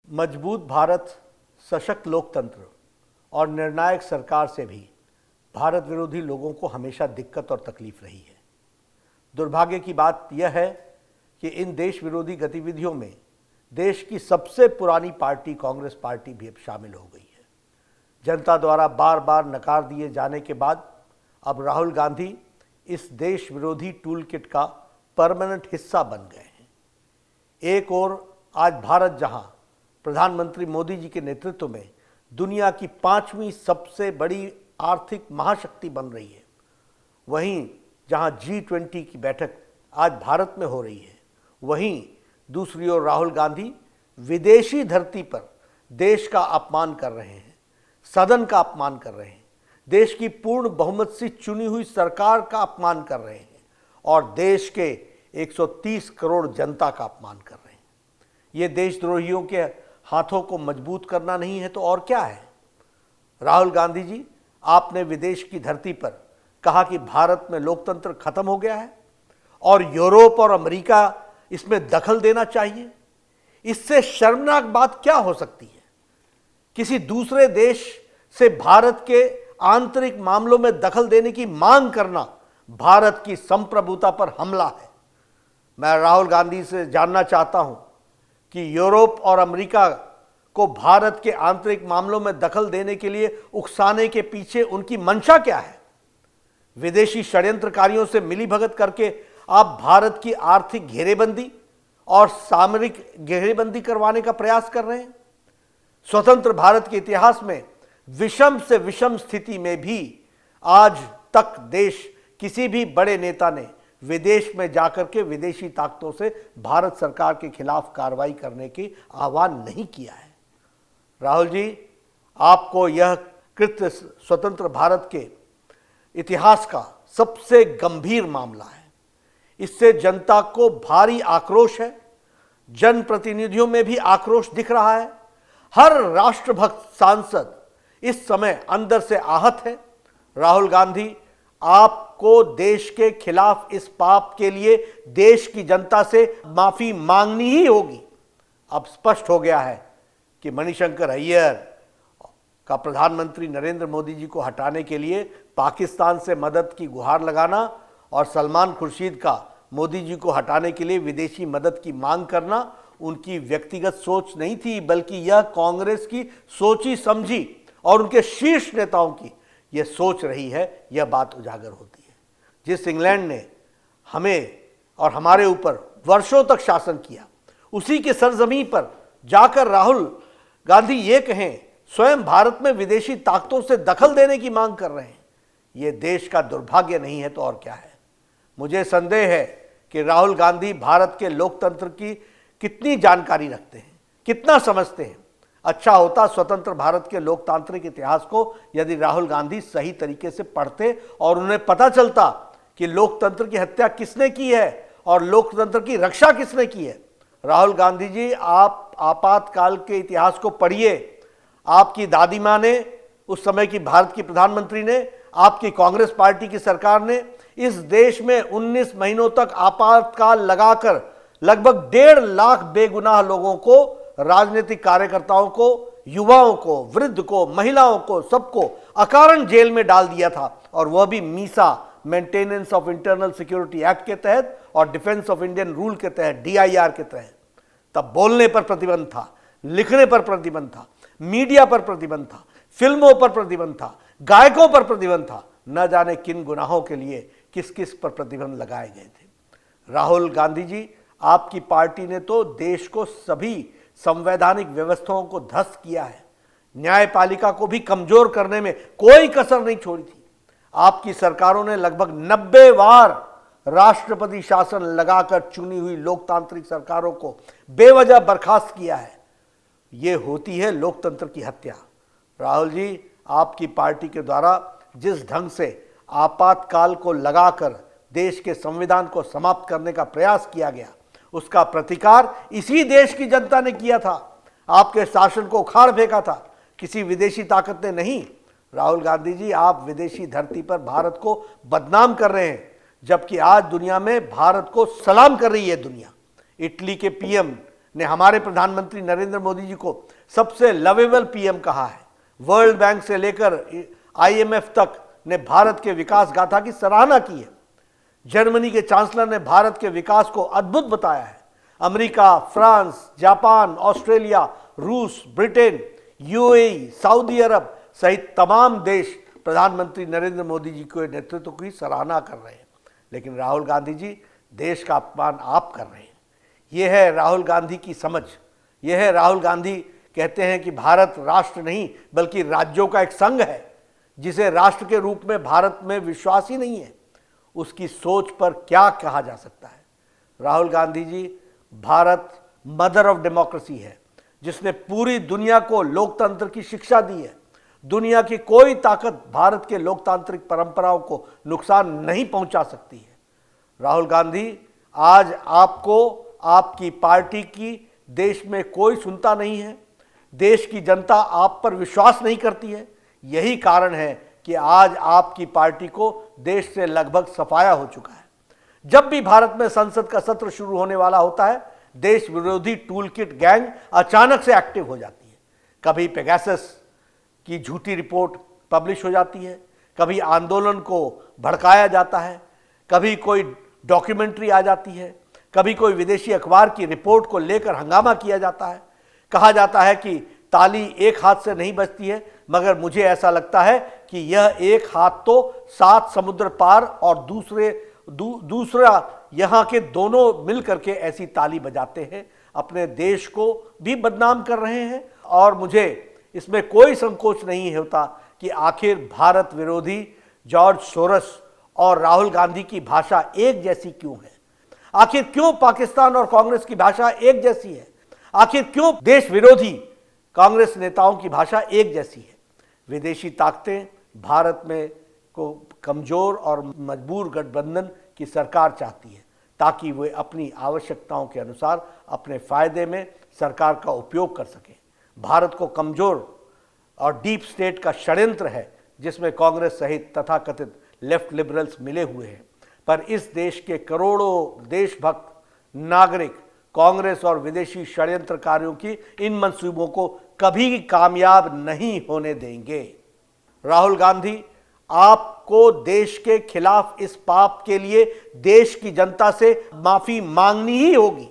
मजबूत भारत, सशक्त लोकतंत्र और निर्णायक सरकार से भी भारत विरोधी लोगों को हमेशा दिक्कत और तकलीफ रही है। दुर्भाग्य की बात यह है कि इन देश विरोधी गतिविधियों में देश की सबसे पुरानी पार्टी कांग्रेस पार्टी भी अब शामिल हो गई है। जनता द्वारा बार बार नकार दिए जाने के बाद अब राहुल गांधी इस देश विरोधी टूल किट का परमानेंट हिस्सा बन गए हैं। एक ओर आज भारत जहां प्रधानमंत्री मोदी जी के नेतृत्व में दुनिया की 5वीं सबसे बड़ी आर्थिक महाशक्ति बन रही है, वहीं जहां G20 की बैठक आज भारत में हो रही है, वहीं दूसरी ओर राहुल गांधी विदेशी धरती पर देश का अपमान कर रहे हैं, सदन का अपमान कर रहे हैं, देश की पूर्ण बहुमत से चुनी हुई सरकार का अपमान कर रहे हैं और देश के 130 करोड़ जनता का अपमान कर रहे हैं। ये देशद्रोहियों के हाथों को मजबूत करना नहीं है तो और क्या है। राहुल गांधी जी, आपने विदेश की धरती पर कहा कि भारत में लोकतंत्र खत्म हो गया है और यूरोप और अमेरिका इसमें दखल देना चाहिए। इससे शर्मनाक बात क्या हो सकती है। किसी दूसरे देश से भारत के आंतरिक मामलों में दखल देने की मांग करना भारत की संप्रभुता पर हमला है। मैं राहुल गांधी से जानना चाहता हूं कि यूरोप और अमेरिका को भारत के आंतरिक मामलों में दखल देने के लिए उकसाने के पीछे उनकी मंशा क्या है। विदेशी षड्यंत्रकारियों से मिलीभगत करके आप भारत की आर्थिक घेरेबंदी और सामरिक घेरेबंदी करवाने का प्रयास कर रहे हैं। स्वतंत्र भारत के इतिहास में विषम से विषम स्थिति में भी आज तक देश किसी भी बड़े नेता ने विदेश में जाकर के विदेशी ताकतों से भारत सरकार के खिलाफ कार्रवाई करने की आह्वान नहीं किया है। राहुल जी, आपको यह कृत्य स्वतंत्र भारत के इतिहास का सबसे गंभीर मामला है। इससे जनता को भारी आक्रोश है, जनप्रतिनिधियों में भी आक्रोश दिख रहा है। हर राष्ट्रभक्त सांसद इस समय अंदर से आहत है। राहुल गांधी, आपको देश के खिलाफ इस पाप के लिए देश की जनता से माफी मांगनी ही होगी। अब स्पष्ट हो गया है कि मणिशंकर अय्यर का प्रधानमंत्री नरेंद्र मोदी जी को हटाने के लिए पाकिस्तान से मदद की गुहार लगाना और सलमान खुर्शीद का मोदी जी को हटाने के लिए विदेशी मदद की मांग करना उनकी व्यक्तिगत सोच नहीं थी, बल्कि यह कांग्रेस की सोची समझी और उनके शीर्ष नेताओं की यह सोच रही है। यह बात उजागर होती है। जिस इंग्लैंड ने हमें और हमारे ऊपर वर्षों तक शासन किया, उसी के सरजमीं पर जाकर राहुल गांधी ये कहें, स्वयं भारत में विदेशी ताकतों से दखल देने की मांग कर रहे हैं। यह देश का दुर्भाग्य नहीं है तो और क्या है। मुझे संदेह है कि राहुल गांधी भारत के लोकतंत्र की कितनी जानकारी रखते हैं, कितना समझते हैं। अच्छा होता स्वतंत्र भारत के लोकतांत्रिक इतिहास को यदि राहुल गांधी सही तरीके से पढ़ते और उन्हें पता चलता कि लोकतंत्र की हत्या किसने की है और लोकतंत्र की रक्षा किसने की है। राहुल गांधी जी, आप आपातकाल के इतिहास को पढ़िए। आपकी दादी माँ ने, उस समय की भारत की प्रधानमंत्री ने, आपकी कांग्रेस पार्टी की सरकार ने इस देश में 19 महीनों तक आपातकाल लगाकर लगभग 1.5 लाख बेगुनाह लोगों को, राजनीतिक कार्यकर्ताओं को, युवाओं को, वृद्ध को, महिलाओं को, सबको अकारण जेल में डाल दिया था। और वह भी Misa, maintenance of internal security act के तहत और डिफेंस ऑफ इंडियन रूल के तहत, DIR के तहत। तब बोलने पर प्रतिबंध था, लिखने पर प्रतिबंध था, मीडिया पर प्रतिबंध था, फिल्मों पर प्रतिबंध था, गायकों पर प्रतिबंध था। न जाने किन गुनाहों के लिए किस किस पर प्रतिबंध लगाए गए थे। राहुल गांधी जी, आपकी पार्टी ने तो देश को सभी संवैधानिक व्यवस्थाओं को ध्वस्त किया है। न्यायपालिका को भी कमजोर करने में कोई कसर नहीं छोड़ी थी। आपकी सरकारों ने लगभग 90 बार राष्ट्रपति शासन लगाकर चुनी हुई लोकतांत्रिक सरकारों को बेवजह बर्खास्त किया है। यह होती है लोकतंत्र की हत्या। राहुल जी, आपकी पार्टी के द्वारा जिस ढंग से आपातकाल को लगाकर देश के संविधान को समाप्त करने का प्रयास किया गया, उसका प्रतिकार इसी देश की जनता ने किया था। आपके शासन को उखाड़ फेंका था, किसी विदेशी ताकत ने नहीं। राहुल गांधी जी, आप विदेशी धरती पर भारत को बदनाम कर रहे हैं, जबकि आज दुनिया में भारत को सलाम कर रही है दुनिया। इटली के PM ने हमारे प्रधानमंत्री नरेंद्र मोदी जी को सबसे लवेबल पीएम कहा है। वर्ल्ड बैंक से लेकर आईएमएफ तक ने भारत के विकास गाथा की सराहना की है। जर्मनी के चांसलर ने भारत के विकास को अद्भुत बताया है। अमेरिका, फ्रांस, जापान, ऑस्ट्रेलिया, रूस, ब्रिटेन, यूएई, सऊदी अरब सहित तमाम देश प्रधानमंत्री नरेंद्र मोदी जी के नेतृत्व की सराहना कर रहे हैं। लेकिन राहुल गांधी जी, देश का अपमान आप कर रहे हैं। यह है राहुल गांधी की समझ। यह है राहुल गांधी कहते हैं कि भारत राष्ट्र नहीं बल्कि राज्यों का एक संघ है, जिसे राष्ट्र के रूप में भारत में विश्वास ही नहीं है। उसकी सोच पर क्या कहा जा सकता है। Rahul Gandhi ji, Bharat mother of democracy है, जिसने पूरी दुनिया को लोकतंत्र की शिक्षा दी है। दुनिया की कोई ताकत भारत के लोकतांत्रिक परंपराओं को नुकसान नहीं पहुंचा सकती है। राहुल गांधी, आज आपको, आपकी पार्टी की देश में कोई सुनता नहीं है। देश की जनता आप पर विश्वास नहीं करती है। यही कारण है कि आज आपकी पार्टी को देश से लगभग सफाया हो चुका है। जब भी भारत में संसद का सत्र शुरू होने वाला होता है, देश विरोधी टूलकिट गैंग अचानक से एक्टिव हो जाती है। कभी पेगासस की झूठी रिपोर्ट पब्लिश हो जाती है, कभी आंदोलन को भड़काया जाता है, कभी कोई डॉक्यूमेंट्री आ जाती है, कभी कोई विदेशी अखबार की रिपोर्ट को लेकर हंगामा किया जाता है। कहा जाता है कि ताली एक हाथ से नहीं बजती है, मगर मुझे ऐसा लगता है कि यह एक हाथ तो 7 समुद्र पार और दूसरा यहाँ के दोनों मिलकर के ऐसी ताली बजाते हैं, अपने देश को भी बदनाम कर रहे हैं। और मुझे इसमें कोई संकोच नहीं होता कि आखिर भारत विरोधी जॉर्ज सोरस और राहुल गांधी की भाषा एक जैसी क्यों है। आखिर क्यों पाकिस्तान और कांग्रेस की भाषा एक जैसी है। आखिर क्यों देश विरोधी कांग्रेस नेताओं की भाषा एक जैसी है। विदेशी ताकतें भारत में को कमजोर और मजबूर गठबंधन की सरकार चाहती है, ताकि वे अपनी आवश्यकताओं के अनुसार अपने फायदे में सरकार का उपयोग कर सकें। भारत को कमजोर और डीप स्टेट का षड्यंत्र है, जिसमें कांग्रेस सहित तथाकथित लेफ्ट लिबरल्स मिले हुए हैं। पर इस देश के करोड़ों देशभक्त नागरिक कांग्रेस और विदेशी षड्यंत्रकारियों की इन मंसूबों को कभी कामयाब नहीं होने देंगे। राहुल गांधी, आपको देश के खिलाफ इस पाप के लिए देश की जनता से माफी मांगनी ही होगी।